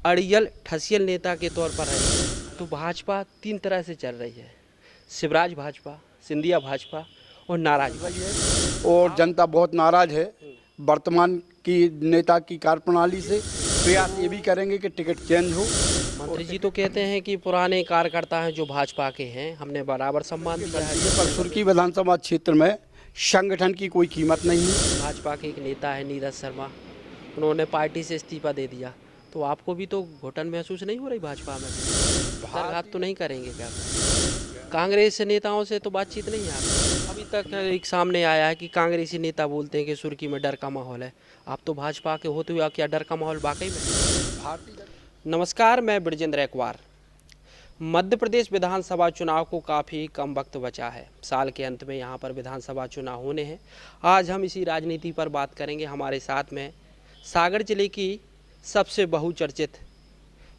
अड़ियल ठसियल नेता के तौर पर रहे। तो भाजपा तीन तरह से चल रही है, शिवराज भाजपा, सिंधिया भाजपा और नाराज भाजपा। और जनता बहुत नाराज है वर्तमान की नेता की कार्यप्रणाली से। प्रयास ये भी करेंगे कि टिकट चेंज हो। मंत्री जी तो कहते हैं कि पुराने कार्यकर्ता हैं जो भाजपा के हैं, हमने बराबर सम्मान दिया है। पर सुर्खी विधानसभा क्षेत्र में संगठन की कोई कीमत नहीं है। भाजपा के एक नेता है नीरज शर्मा, उन्होंने पार्टी से इस्तीफा दे दिया। तो आपको भी तो घुटन महसूस नहीं हो रही भाजपा में? दरघात तो नहीं करेंगे क्या? कांग्रेस नेताओं से तो बातचीत नहीं है आपकी? अभी तक एक सामने आया है कि कांग्रेसी नेता बोलते हैं कि सुर्खी में डर का माहौल है। आप तो भाजपा के होते हुए क्या डर का माहौल वाकई में? नमस्कार, मैं ब्रजेंद्र एक्वार। मध्य प्रदेश विधानसभा चुनाव को काफ़ी कम वक्त बचा है। साल के अंत में यहाँ पर विधानसभा चुनाव होने हैं। आज हम इसी राजनीति पर बात करेंगे। हमारे साथ में सागर जिले की सबसे बहुचर्चित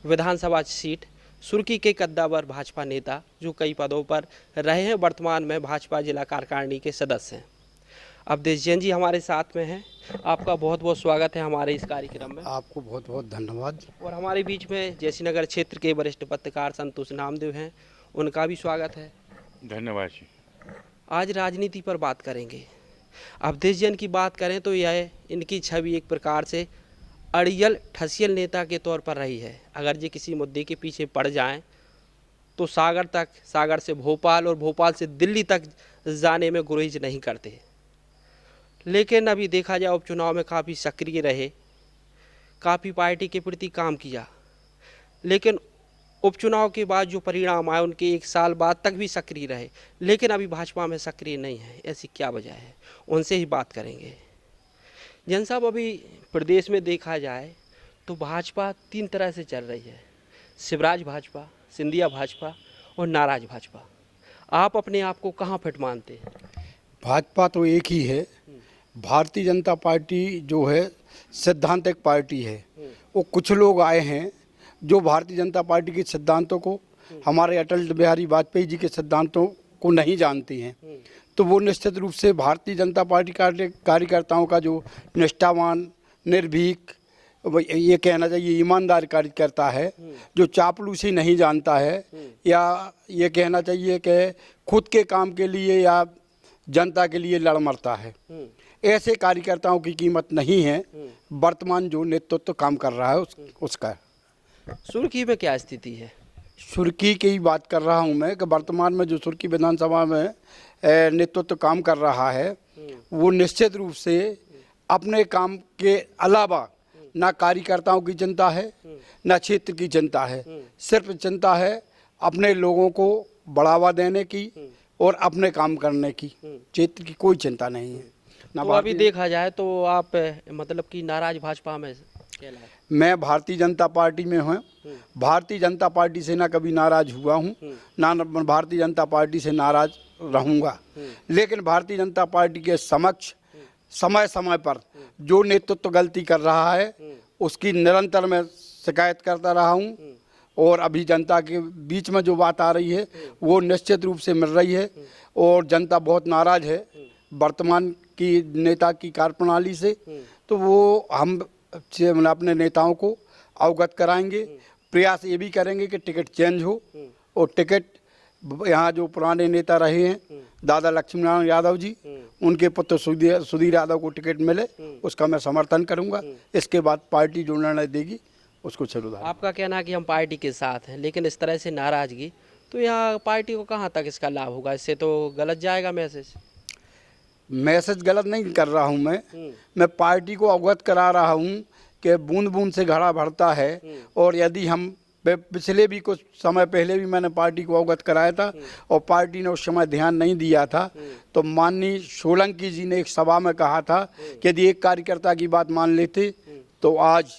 विधानसभा सीट सुर्खी के कद्दावर भाजपा नेता जो कई पदों पर रहे हैं, वर्तमान में भाजपा जिला कार्यकारिणी के सदस्य हैं, अवधेश जैन जी हमारे साथ में हैं। आपका बहुत बहुत स्वागत है हमारे इस कार्यक्रम में। आपको बहुत बहुत धन्यवाद। और हमारे बीच में जयसीनगर क्षेत्र के वरिष्ठ पत्रकार संतोष नामदेव हैं, उनका भी स्वागत है। धन्यवाद जी। आज राजनीति पर बात करेंगे। अवधेश जैन की बात करें तो यह इनकी छवि एक प्रकार से अड़ियल ठसियल नेता के तौर पर रही है। अगर ये किसी मुद्दे के पीछे पड़ जाएं तो सागर तक, सागर से भोपाल और भोपाल से दिल्ली तक जाने में गुरेज नहीं करते। लेकिन अभी देखा जाए उपचुनाव में काफ़ी सक्रिय रहे, काफ़ी पार्टी के प्रति काम किया, लेकिन उपचुनाव के बाद जो परिणाम आए उनके एक साल बाद तक भी सक्रिय रहे, लेकिन अभी भाजपा में सक्रिय नहीं है। ऐसी क्या वजह है, उनसे ही बात करेंगे। जैन साहब, अभी प्रदेश में देखा जाए तो भाजपा तीन तरह से चल रही है, शिवराज भाजपा, सिंधिया भाजपा और नाराज भाजपा। आप अपने आप को कहाँ फिट मानते हैं? भाजपा तो एक ही है। भारतीय जनता पार्टी जो है सैद्धांतिक पार्टी है। वो कुछ लोग आए हैं जो भारतीय जनता पार्टी के सिद्धांतों को, हमारे अटल बिहारी वाजपेयी जी के सिद्धांतों को नहीं जानते हैं। तो वो निश्चित रूप से भारतीय जनता पार्टी कार्यकर्ताओं का जो निष्ठावान, निर्भीक, ये कहना चाहिए ईमानदार कार्यकर्ता है, जो चापलूसी नहीं जानता है, या ये कहना चाहिए कि खुद के काम के लिए या जनता के लिए लड़ मरता है, ऐसे कार्यकर्ताओं की कीमत नहीं है वर्तमान जो नेतृत्व काम कर रहा है उसका। सुर्खी में क्या स्थिति है? सुर्खी की बात कर रहा हूं मैं कि वर्तमान में जो सुर्खी विधानसभा में नेतृत्व काम कर रहा है वो निश्चित रूप से अपने काम के अलावा ना कार्यकर्ताओं की चिंता है, ना क्षेत्र की चिंता है। सिर्फ चिंता है अपने लोगों को बढ़ावा देने की और अपने काम करने की। क्षेत्र की कोई चिंता नहीं है। तो अभी देखा जाए तो आप मतलब कि नाराज भाजपा में कहलाए। मैं भारतीय जनता पार्टी में हूँ। भारतीय जनता पार्टी से ना कभी नाराज हुआ हूँ, ना भारतीय जनता पार्टी से नाराज रहूँगा। लेकिन भारतीय जनता पार्टी के समक्ष समय समय पर जो नेतृत्व गलती कर रहा है उसकी निरंतर मैं शिकायत करता रहा हूँ। और अभी जनता के बीच में जो बात आ रही है वो निश्चित रूप से मिल रही है और जनता बहुत नाराज है वर्तमान की नेता की कार्यप्रणाली से। तो वो हम अपने नेताओं को अवगत कराएंगे। प्रयास ये भी करेंगे कि टिकट चेंज हो और टिकट यहाँ जो पुराने नेता रहे हैं दादा लक्ष्मीनारायण यादव जी, उनके पुत्र सुधीर यादव को टिकट मिले, उसका मैं समर्थन करूंगा। इसके बाद पार्टी जो निर्णय देगी उसको चलो। आपका कहना है कि हम पार्टी के साथ हैं, लेकिन इस तरह से नाराजगी तो यहाँ पार्टी को कहाँ तक इसका लाभ होगा? इससे तो गलत जाएगा मैसेज। मैसेज गलत नहीं कर रहा हूँ मैं पार्टी को अवगत करा रहा हूँ कि बूंद बूंद से घड़ा भरता है। और यदि हम पिछले भी कुछ समय पहले भी मैंने पार्टी को अवगत कराया था और पार्टी ने उस समय ध्यान नहीं दिया था, तो माननीय सोलंकी जी ने एक सभा में कहा था कि यदि एक कार्यकर्ता की बात मान लेते तो आज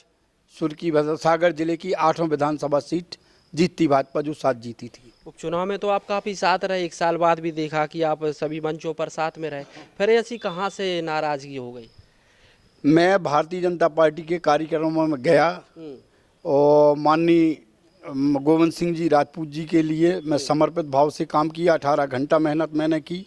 सुर्खी सागर जिले की 8वां विधानसभा सीट जीतती भाजपा, जो 7 जीती थी। उपचुनाव में तो आप काफ़ी साथ रहे, एक साल बाद भी देखा कि आप सभी मंचों पर साथ में रहे, फिर ऐसी कहाँ से नाराज़गी हो गई? मैं भारतीय जनता पार्टी के कार्यक्रमों में गया और माननीय गोविंद सिंह जी राजपूत जी के लिए मैं समर्पित भाव से काम किया। 18 घंटा मेहनत मैंने की।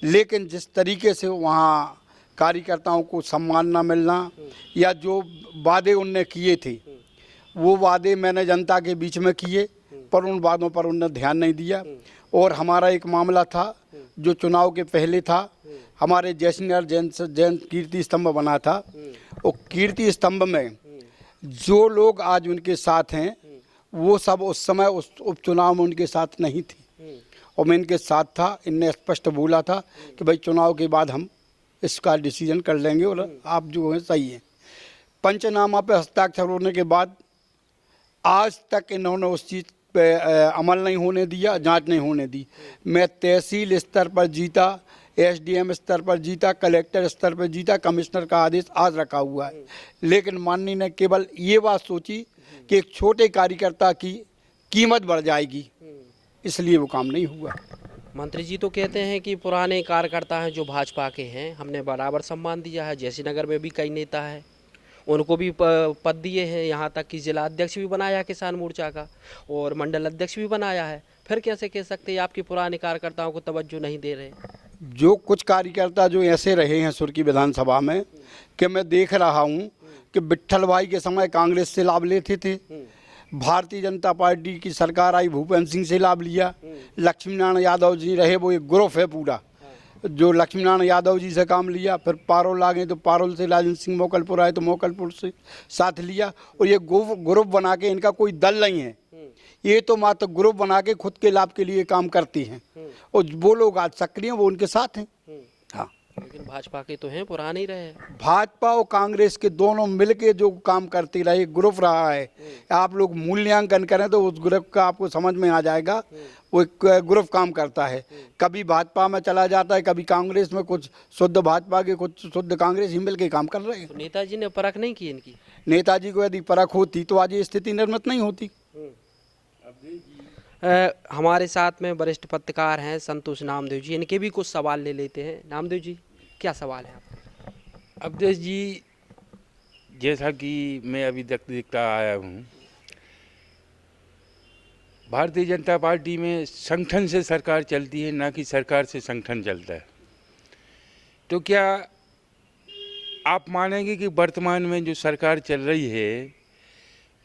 लेकिन जिस तरीके से वहाँ कार्यकर्ताओं को सम्मान न मिलना या जो वादे उनने किए थे वो वादे मैंने जनता के बीच में किए, पर उन वादों पर उन्होंने ध्यान नहीं दिया। और हमारा एक मामला था जो चुनाव के पहले था, हमारे जैसलमेर जैन कीर्ति स्तंभ बना था। और कीर्ति स्तंभ में जो लोग आज उनके साथ हैं वो सब उस समय उस उपचुनाव में उनके साथ नहीं थे, और मैं इनके साथ था। इनने स्पष्ट बोला था कि भाई चुनाव के बाद हम इसका डिसीजन कर लेंगे और आप जो है सही हैं। पंचनामा पे हस्ताक्षर होने के बाद आज तक इन्होंने उस चीज़ पे अमल नहीं होने दिया, जांच नहीं होने दी। मैं तहसील स्तर पर जीता, एसडीएम स्तर पर जीता, कलेक्टर स्तर पर जीता, कमिश्नर का आदेश आज रखा हुआ है, लेकिन माननीय ने केवल ये बात सोची कि एक छोटे कार्यकर्ता की कीमत बढ़ जाएगी, इसलिए वो काम नहीं हुआ। मंत्री जी तो कहते हैं कि पुराने कार्यकर्ता हैं जो भाजपा के हैं, हमने बराबर सम्मान दिया है। जैसी नगर में भी कई नेता हैं, उनको भी पद दिए हैं, यहाँ तक कि जिला अध्यक्ष भी बनाया किसान मोर्चा का, और मंडल अध्यक्ष भी बनाया है। फिर कैसे कह सकते हैं आपके पुराने कार्यकर्ताओं को तवज्जो नहीं दे रहे? जो कुछ कार्यकर्ता जो ऐसे रहे हैं सुर्खी विधानसभा में कि मैं देख रहा हूँ कि विट्ठल भाई के समय कांग्रेस से लाभ लेते थे, भारतीय जनता पार्टी की सरकार आई, भूपेंद्र सिंह से लाभ लिया, लक्ष्मी नारायण यादव जी रहे, वो एक ग्रुप है पूरा जो लक्ष्मी नारायण यादव जी से काम लिया। फिर पारोल आ गए तो पारोल से राजेंद्र सिंह मोकलपुर आए तो मोकलपुर से साथ लिया। और ये ग्रुप बना के, इनका कोई दल नहीं है, ये तो मात्र ग्रुप बना के खुद के लाभ के लिए काम करती हैं। और वो लोग आज सक्रिय हैं, वो उनके साथ हैं। हाँ, लेकिन भाजपा के तो हैं, पुराने ही रहे। भाजपा और कांग्रेस के दोनों मिलके जो काम करती रहे, ग्रुप रहा है। आप लोग मूल्यांकन करें तो उस ग्रुप का आपको समझ में आ जाएगा, वो एक ग्रुप काम करता है। कभी भाजपा में चला जाता है, कभी कांग्रेस में, कुछ शुद्ध भाजपा के कुछ शुद्ध कांग्रेस ही मिल के काम कर रहे हैं। तो नेताजी ने परख नहीं की इनकी? नेताजी को यदि परख होती तो आज ये स्थिति निर्मित नहीं होती। हमारे साथ में वरिष्ठ पत्रकार हैं संतोष नामदेव जी, इनके भी कुछ सवाल ले लेते हैं। नामदेव जी, क्या सवाल है आपका? अवधेश जी, जैसा कि मैं अभी तक देखता आया हूँ, भारतीय जनता पार्टी में संगठन से सरकार चलती है, ना कि सरकार से संगठन चलता है। तो क्या आप मानेंगे कि वर्तमान में जो सरकार चल रही है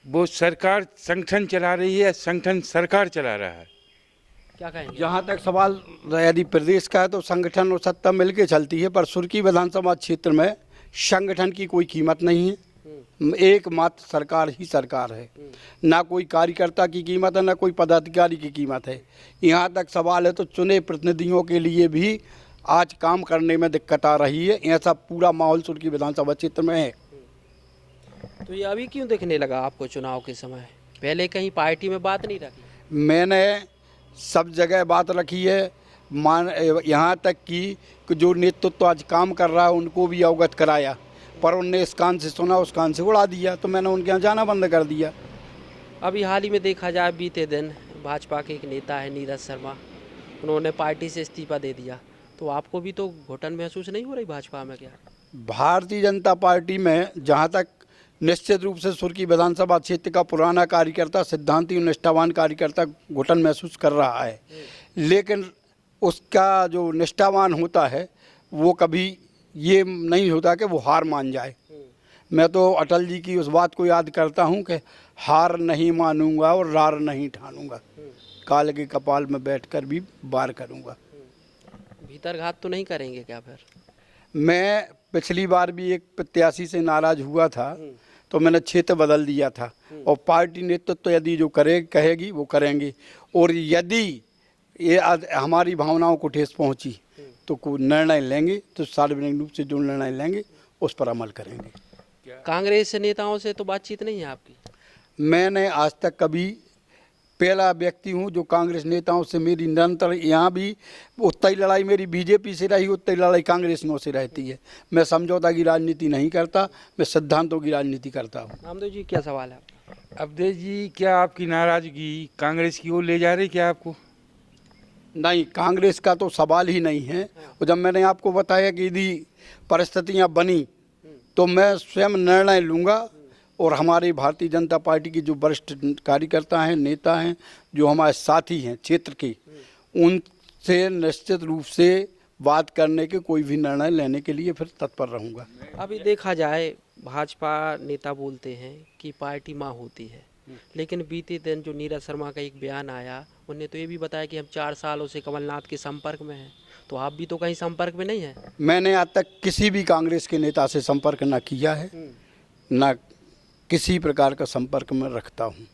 वो सरकार संगठन चला रही है या संगठन सरकार चला रहा है? क्या कहेंगे? जहाँ तक सवाल यदि प्रदेश का है तो संगठन और सत्ता मिलके चलती है, पर सुर्खी विधानसभा क्षेत्र में संगठन की कोई कीमत नहीं है। एकमात्र सरकार ही सरकार है, ना कोई कार्यकर्ता की कीमत है, ना कोई पदाधिकारी की कीमत है। यहाँ तक सवाल है तो चुने प्रतिनिधियों के लिए भी आज काम करने में दिक्कत आ रही है। ऐसा पूरा माहौल सुर्खी विधानसभा क्षेत्र में है। तो ये अभी क्यों दिखने लगा आपको चुनाव के समय? पहले कहीं पार्टी में बात नहीं रखी? मैंने सब जगह बात रखी है, यहाँ तक कि जो नेतृत्व आज काम कर रहा है उनको भी अवगत कराया, पर उनने इस कान से सुना उस कान से उड़ा दिया, तो मैंने उनके यहाँ जाना बंद कर दिया। अभी हाल ही में देखा जाए, बीते दिन भाजपा के एक नेता है नीरज शर्मा, उन्होंने पार्टी से इस्तीफा दे दिया। तो आपको भी तो घुटन महसूस नहीं हो रही भाजपा में? क्या भारतीय जनता पार्टी में जहाँ तक निश्चित रूप से सुर्खी विधानसभा क्षेत्र का पुराना कार्यकर्ता, सिद्धांती और निष्ठावान कार्यकर्ता घुटन महसूस कर रहा है, लेकिन उसका जो निष्ठावान होता है वो कभी ये नहीं होता कि वो हार मान जाए। मैं तो अटल जी की उस बात को याद करता हूँ कि हार नहीं मानूंगा और रार नहीं ठानूंगा, काल के कपाल में बैठकर भी वार करूंगा। भीतर घात तो नहीं करेंगे क्या फिर? मैं पिछली बार भी एक प्रत्याशी से नाराज हुआ था तो मैंने क्षेत्र बदल दिया था, और पार्टी नेतृत्व तो यदि जो कहेगी वो करेंगे, और यदि ये हमारी भावनाओं को ठेस पहुंची तो कोई निर्णय लेंगे, तो सार्वजनिक रूप से जो निर्णय लेंगे उस पर अमल करेंगे। कांग्रेस नेताओं से तो बातचीत नहीं है आपकी? मैंने आज तक कभी, पहला व्यक्ति हूं जो कांग्रेस नेताओं से मेरी निरंतर, यहाँ भी उतना ही लड़ाई मेरी बीजेपी से रही, उतना ही लड़ाई कांग्रेसियों से रहती है। मैं समझौता की राजनीति नहीं करता, मैं सिद्धांतों की राजनीति करता हूँ। नामदेव जी, क्या सवाल है आपका? अवधेश जी, क्या आपकी नाराजगी कांग्रेस की ओर ले जा रही क्या आपको? नहीं, कांग्रेस का तो सवाल ही नहीं है। और जब मैंने आपको बताया कि यदि परिस्थितियाँ बनी तो मैं स्वयं निर्णय लूँगा, और हमारी भारतीय जनता पार्टी की जो वरिष्ठ कार्यकर्ता हैं, नेता हैं, जो हमारे साथी हैं क्षेत्र के, उनसे निश्चित रूप से बात करने के, कोई भी निर्णय लेने के लिए फिर तत्पर रहूँगा। अभी देखा जाए भाजपा नेता बोलते हैं कि पार्टी माँ होती है, लेकिन बीते दिन जो नीरज शर्मा का एक बयान आया, उन्हें तो ये भी बताया कि हम 4 सालों से कमलनाथ के संपर्क में हैं। तो आप भी तो कहीं संपर्क में नहीं हैं। मैंने आज तक किसी भी कांग्रेस के नेता से संपर्क न किया है, न किसी प्रकार का संपर्क में रखता हूँ।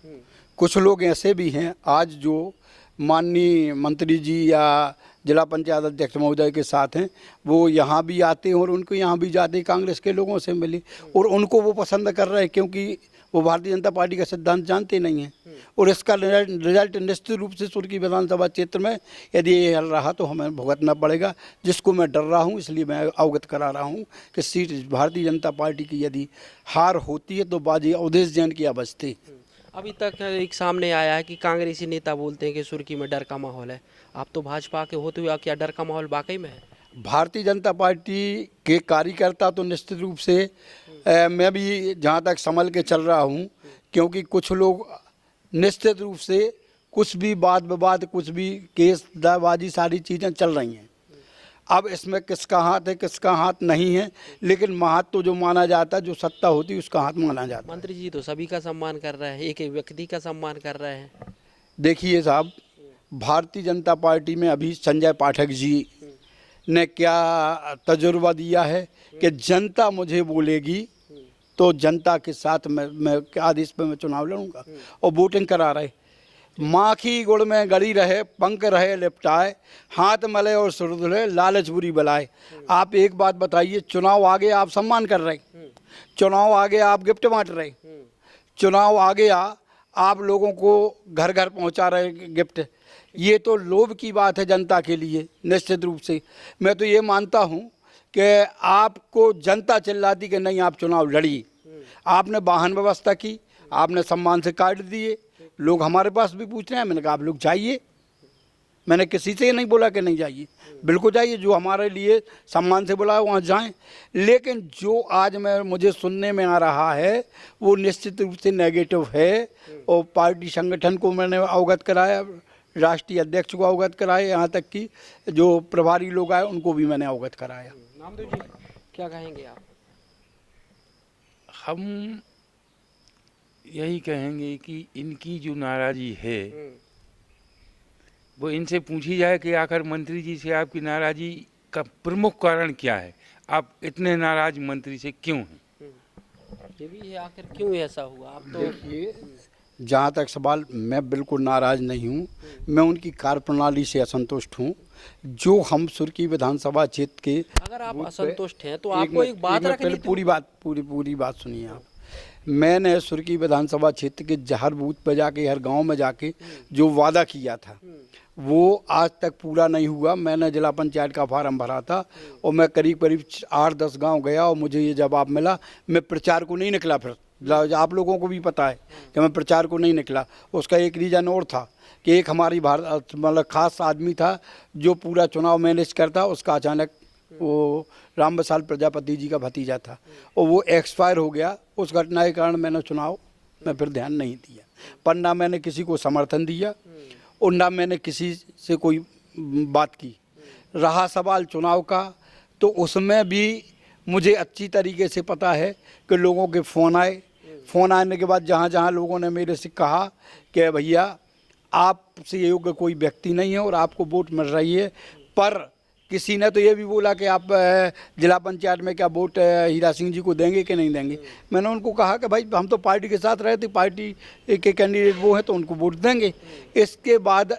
कुछ लोग ऐसे भी हैं आज जो माननीय मंत्री जी या जिला पंचायत अध्यक्ष महोदय के साथ हैं, वो यहाँ भी आते हैं और उनको यहाँ भी जाते कांग्रेस के लोगों से मिले और उनको वो पसंद कर रहे हैं, क्योंकि वो भारतीय जनता पार्टी का सिद्धांत जानते नहीं हैं। और इसका रिजल्ट निश्चित रूप से सुर्खी विधानसभा क्षेत्र में यदि ये हल रहा तो हमें भुगतना पड़ेगा, जिसको मैं डर रहा हूँ। इसलिए मैं अवगत करा रहा हूँ कि सीट भारतीय जनता पार्टी की यदि हार होती है तो बाजी अवधेश जैन की बचती। अभी तक एक सामने आया है कि कांग्रेसी नेता बोलते हैं कि सुर्खी में डर का माहौल है। आप तो भाजपा के होते हुए क्या डर का माहौल वाकई में है? भारतीय जनता पार्टी के कार्यकर्ता तो निश्चित रूप से मैं भी जहाँ तक संभल के चल रहा हूँ, क्योंकि कुछ लोग निश्चित रूप से कुछ भी वाद विवाद, कुछ भी केस दाबाजी, सारी चीज़ें चल रही हैं। अब इसमें किसका हाथ है किसका हाथ नहीं है, लेकिन हाथ तो जो माना जाता है, जो सत्ता होती है उसका हाथ माना जाता है। मंत्री जी तो सभी का सम्मान कर रहे हैं, एक एक व्यक्ति का सम्मान कर रहे हैं। देखिए साहब, भारतीय जनता पार्टी में अभी संजय पाठक जी ने क्या तजुर्बा दिया है कि जनता मुझे बोलेगी तो जनता के साथ मैं आदेश पे मैं चुनाव लड़ूंगा। और वोटिंग करा रहे, माखी गुड़ में गड़ी रहे, पंख रहे लिपटाए, हाथ मले और सुर धुले, लालच बुरी बलाए। आप एक बात बताइए, चुनाव आगे आप सम्मान कर रहे, चुनाव आगे आप गिफ्ट बांट रहे, चुनाव आगे आप लोगों को घर घर पहुंचा रहे गिफ्ट। ये तो लोभ की बात है जनता के लिए। निश्चित रूप से मैं तो ये मानता हूँ कि आपको जनता चिल्लाती कि नहीं आप चुनाव लड़िए। आपने वाहन व्यवस्था की, आपने सम्मान से कार्ड दिए, लोग हमारे पास भी पूछ रहे हैं। मैंने कहा आप लोग जाइए, मैंने किसी से नहीं बोला कि नहीं जाइए, बिल्कुल जाइए, जो हमारे लिए सम्मान से बुलाया वहाँ जाएं। लेकिन जो आज मुझे सुनने में आ रहा है वो निश्चित रूप से नेगेटिव है। और पार्टी संगठन को मैंने अवगत कराया, राष्ट्रीय अध्यक्ष को अवगत कराया, यहाँ तक कि जो प्रभारी लोग आए उनको भी मैंने अवगत कराया। नामदेव जी क्या कहेंगे आप? हम यही कहेंगे कि इनकी जो नाराज़गी है वो इनसे पूछी जाए कि आखिर मंत्री जी से आपकी नाराज़गी का प्रमुख कारण क्या है, आप इतने नाराज मंत्री से क्यों हैं? ये भी है, आखिर क्यों ऐसा हुआ? आप तो देखिए, जहाँ तक सवाल, मैं बिल्कुल नाराज़ नहीं हूँ, मैं उनकी कार्यप्रणाली से असंतुष्ट हूँ। जो हम सुर्खी विधानसभा क्षेत्र के, अगर आप असंतुष्ट हैं तो आपको एक बात रखनी थी। पूरी बात सुनिए आप। मैंने सुर्खी विधानसभा क्षेत्र के हर बूथ पर जाके, हर गांव में जाके जो वादा किया था वो आज तक पूरा नहीं हुआ। मैंने जिला पंचायत का फार्म भरा था और मैं करीब 8-10 गांव गया और मुझे ये जवाब मिला। मैं प्रचार को नहीं निकला, फिर आप लोगों को भी पता है कि मैं प्रचार को नहीं निकला। उसका एक रीज़न और था कि एक हमारी मतलब खास आदमी था जो पूरा चुनाव मैनेज करता, उसका अचानक वो राम बसाल प्रजापति जी का भतीजा था और वो एक्सपायर हो गया। उस घटना के कारण मैंने चुनाव में फिर ध्यान नहीं दिया, पर ना मैंने किसी को समर्थन दिया और ना मैंने किसी से कोई बात की। रहा सवाल चुनाव का, तो उसमें भी मुझे अच्छी तरीके से पता है कि लोगों के फ़ोन आए। फ़ोन आने के बाद जहाँ जहाँ लोगों ने मेरे से कहा कि भैया आपसे योग्य कोई व्यक्ति नहीं है और आपको वोट मिल रही है, पर किसी ने तो ये भी बोला कि आप जिला पंचायत में क्या वोट हीरा सिंह जी को देंगे कि नहीं देंगे। मैंने उनको कहा कि भाई हम तो पार्टी के साथ रहे थे, पार्टी के कैंडिडेट वो हैं तो उनको वोट देंगे। इसके बाद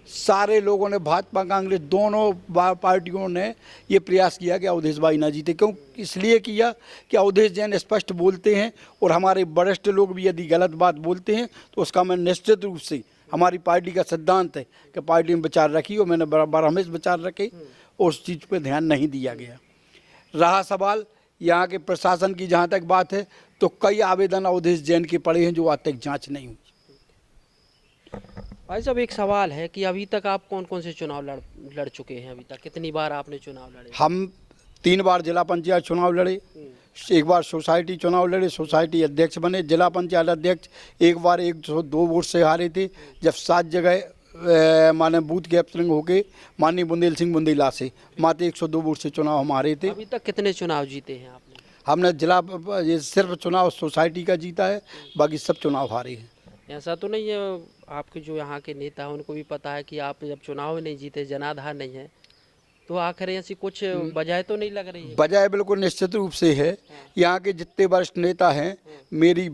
सारे लोगों ने, भाजपा कांग्रेस दोनों पार्टियों ने ये प्रयास किया कि अवधेश भाई ना जीते। क्यों? इसलिए किया कि अवधेश जैन स्पष्ट बोलते हैं और हमारे वरिष्ठ लोग भी यदि गलत बात बोलते हैं तो उसका मैं निश्चित रूप से, हमारी पार्टी का सिद्धांत है कि पार्टी में विचार रखी और मैंने बराबर हमेशा विचार रखे और उस चीज़ पे ध्यान नहीं दिया गया। रहा सवाल यहाँ के प्रशासन की, जहाँ तक बात है, तो कई आवेदन अवधेश जैन के पड़े हैं जो आज तक जाँच नहीं हुई। भाई साहब एक सवाल है कि अभी तक आप कौन कौन से चुनाव लड़ चुके हैं? अभी तक कितनी बार आपने चुनाव लड़े? हम 3 बार जिला पंचायत चुनाव लड़े, एक बार सोसाइटी चुनाव लड़े, सोसाइटी अध्यक्ष बने, जिला पंचायत अध्यक्ष एक बार 102 वोट से हारे थे, जब 7 जगह माने बूथ कैप्चरिंग होके माननीय बुंदेल सिंह बुंदेला से मात्र 102 वोट से चुनाव हम हारे थे। अभी तक कितने चुनाव जीते हैं आपने? हमने जिला ये सिर्फ चुनाव सोसाइटी का जीता है, बाकी सब चुनाव हारे हैं। ऐसा तो नहीं है, आपके जो यहाँ के नेता हैं उनको भी पता है कि आप जब चुनाव नहीं जीते, जनाधार नहीं है, तो आखिर ऐसी कुछ वजह तो नहीं लग रही है? बजाय बिल्कुल निश्चित रूप से है। यहाँ के जितने वरिष्ठ नेता हैं, मेरी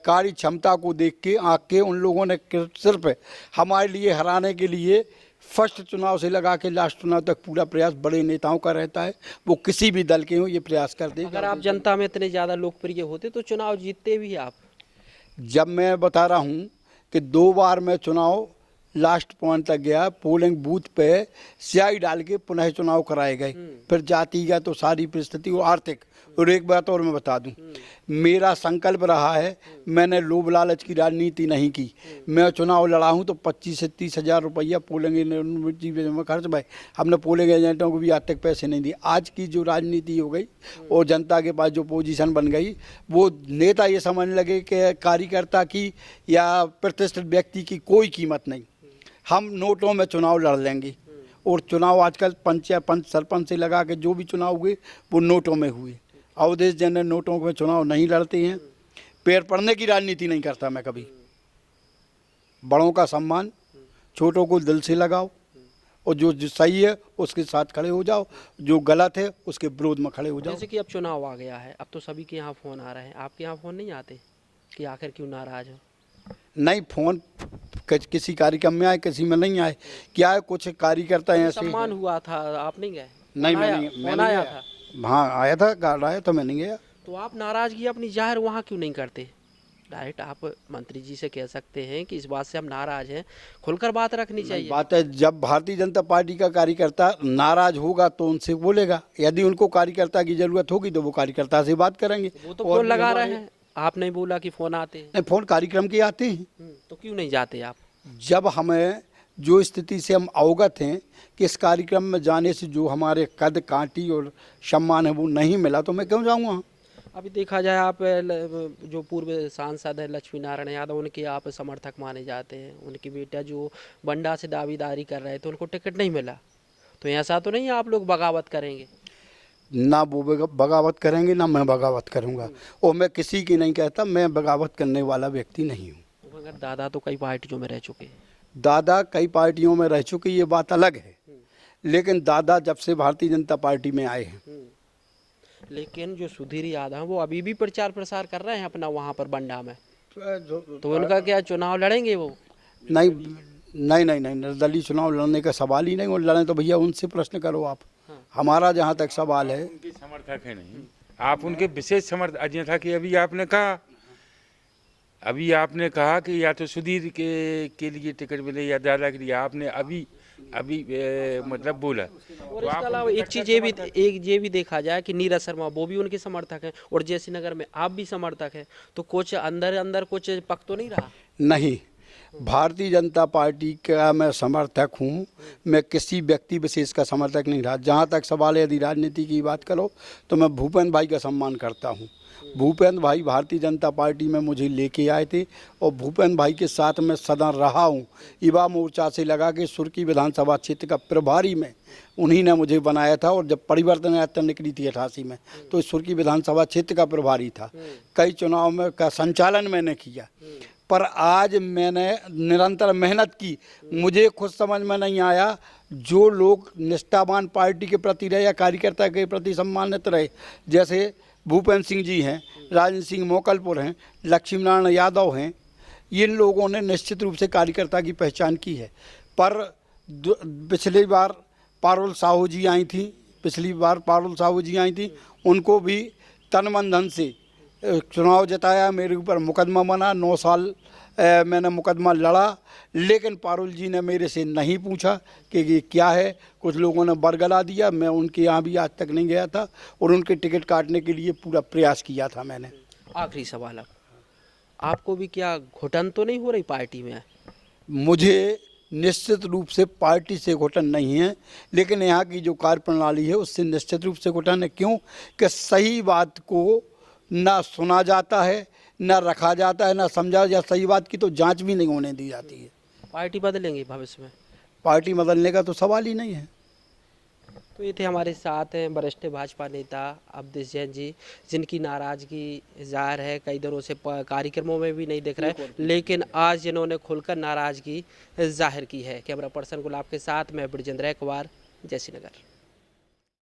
कार्य क्षमता को देख के आँख के उन लोगों ने सिर्फ हमारे लिए हराने के लिए फर्स्ट चुनाव से लगा के लास्ट चुनाव तक पूरा प्रयास बड़े नेताओं का रहता है, वो किसी भी दल के हों ये प्रयास करते हैं। अगर आप जनता में इतने ज़्यादा लोकप्रिय होते तो चुनाव जीतते भी आप। जब मैं बता रहा हूँ कि 2 बार मैं चुनाव लास्ट पॉइंट तक गया, पोलिंग बूथ पे स्याही डाल के पुनः चुनाव कराए गए, फिर जातिगत तो सारी परिस्थिति और आर्थिक। और एक बात और मैं बता दूं, मेरा संकल्प रहा है, मैंने लोभ लालच की राजनीति नहीं की। मैं चुनाव लड़ा हूं तो 25 से 30 हज़ार रुपया पोलिंग में खर्च भाई, हमने पोलिंग एजेंटों को भी आज तक पैसे नहीं दिए। आज की जो राजनीति हो गई और जनता के पास जो पोजीशन बन गई, वो नेता ये समझने लगे कि कार्यकर्ता की या प्रतिष्ठित व्यक्ति की कोई कीमत नहीं, हम नोटों में चुनाव लड़ लेंगे। और चुनाव आजकल पंच सरपंच से लगा के जो भी चुनाव हुए वो नोटों में हुए। अवधेश जन नोटों में चुनाव नहीं लड़ते हैं। पैर पड़ने की राजनीति नहीं करता मैं कभी। बड़ों का सम्मान, छोटों को दिल से लगाओ, और जो सही है उसके साथ खड़े हो जाओ, जो गलत है उसके विरोध में खड़े हो जाओ। जैसे कि अब चुनाव आ गया है, अब तो सभी के यहाँ फ़ोन आ रहे हैं, आपके यहाँ फ़ोन नहीं आते कि आखिर क्यों नाराज़ हो? नहीं, फोन किसी कार्यक्रम में आए, किसी में नहीं आए। क्या है, कुछ कार्यकर्ता हैं ऐसे। सम्मान हुआ था, आप नहीं गए? नहीं, मैं फोन आया था? हाँ आया था, कार्ड आया था, मैं नहीं गया। तो आप नाराज़गी अपनी जाहिर वहाँ क्यों नहीं करते? डायरेक्ट आप मंत्री जी से कह सकते हैं कि इस बात से हम नाराज़ हैं, खुलकर बात रखनी चाहिए। बात है, जब भारतीय जनता पार्टी का कार्यकर्ता नाराज होगा तो उनसे बोलेगा। यदि उनको कार्यकर्ता की जरूरत होगी तो वो कार्यकर्ता से बात करेंगे। वो तो फोन लगा रहे हैं, आप नहीं बोला कि फ़ोन आते हैं। नहीं, फोन कार्यक्रम के आते हैं। तो क्यों नहीं जाते आप? जब हमें जो स्थिति से हम अवगत हैं कि इस कार्यक्रम में जाने से जो हमारे कद कांटी और सम्मान है वो नहीं मिला, तो मैं क्यों जाऊँगा। अभी देखा जाए, आप जो पूर्व सांसद है लक्ष्मी नारायण यादव, उनके आप समर्थक माने जाते हैं। उनके बेटा जो बंडा से दावेदारी कर रहे थे, उनको टिकट नहीं मिला, तो ऐसा तो नहीं आप लोग बगावत करेंगे? ना वो बगावत करेंगे ना मैं बगावत करूंगा, और मैं किसी की नहीं कहता, मैं बगावत करने वाला व्यक्ति नहीं हूँ। मगर दादा तो कई पार्टियों में रह चुके हैं। दादा कई पार्टियों में रह चुके, ये बात अलग है, लेकिन दादा जब से भारतीय जनता पार्टी में आए हैं। लेकिन जो सुधीर यादव हैं वो अभी भी प्रचार प्रसार कर रहे हैं अपना वहाँ पर बंडा में, तो उनका क्या चुनाव लड़ेंगे वो? नहीं नहीं नहीं नहीं, निर्दलीय चुनाव लड़ने का सवाल ही नहीं। और लड़ें तो भैया उनसे प्रश्न करो आप। हमारा जहाँ तक सवाल है, उनके समर्थक है नहीं, आप उनके विशेष समर्थक। अन्यथा कि अभी आपने कहा कि या तो सुधीर के लिए टिकट मिले या दादा के लिए, आपने अभी मतलब बोला। और इसके अलावा एक चीज़ ये भी देखा जाए कि नीरज शर्मा वो भी उनके समर्थक हैं, और जैसी नगर में आप भी समर्थक हैं, तो कुछ अंदर कुछ पक तो नहीं रहा? नहीं, भारतीय जनता पार्टी का मैं समर्थक हूँ, मैं किसी व्यक्ति विशेष का समर्थक नहीं रहा। जहाँ तक सवाल है, यदि राजनीति की बात करो तो मैं भूपेंद्र भाई का सम्मान करता हूँ। भूपेंद्र भाई भारतीय जनता पार्टी में मुझे लेके आए थे, और भूपेंद्र भाई के साथ मैं सदा रहा हूँ। युवा मोर्चा से लगा के सुर्की विधानसभा क्षेत्र का प्रभारी में उन्हीं ने मुझे बनाया था, और जब परिवर्तन यात्रा निकली थी 88 में, तो इस सुर्की विधानसभा क्षेत्र का प्रभारी था। कई चुनाव में का संचालन मैंने किया, पर आज मैंने निरंतर मेहनत की। मुझे खुद समझ में नहीं आया, जो लोग निष्ठावान पार्टी के प्रति रहे या कार्यकर्ता के प्रति सम्मानित रहे, जैसे भूपेंद्र सिंह जी हैं, राजेंद्र सिंह मोकलपुर हैं, लक्ष्मी नारायण यादव हैं, इन लोगों ने निश्चित रूप से कार्यकर्ता की पहचान की है। पर पिछली बार पारुल साहू जी आई थी, उनको भी तन मन धन से चुनाव जिताया, मेरे ऊपर मुकदमा बना, 9 साल मैंने मुकदमा लड़ा, लेकिन पारुल जी ने मेरे से नहीं पूछा कि ये क्या है। कुछ लोगों ने बरगला दिया, मैं उनके यहाँ भी आज तक नहीं गया था, और उनके टिकट काटने के लिए पूरा प्रयास किया था मैंने। आखिरी सवाल, अब आपको भी क्या घुटन तो नहीं हो रही पार्टी में? मुझे निश्चित रूप से पार्टी से घुटन नहीं है, लेकिन यहाँ की जो कार्यप्रणाली है उससे निश्चित रूप से घुटन है। क्यों कि सही बात को ना सुना जाता है, ना रखा जाता है, ना समझा, या सही बात की तो जांच भी नहीं होने दी जाती है। पार्टी बदलेंगे भविष्य में? पार्टी बदलने का तो सवाल ही नहीं है। तो ये थे हमारे साथ हैं वरिष्ठ भाजपा नेता अवधेश जैन जी, जिनकी नाराजगी जाहिर है कई दिनों से कार्यक्रमों में भी नहीं दिख रहा है, लेकिन आज जिन्होंने खुलकर नाराजगी जाहिर की है। कैमरा पर्सन गुलाब के साथ मैं ब्रजेंद्र कुमार, जयश्री नगर।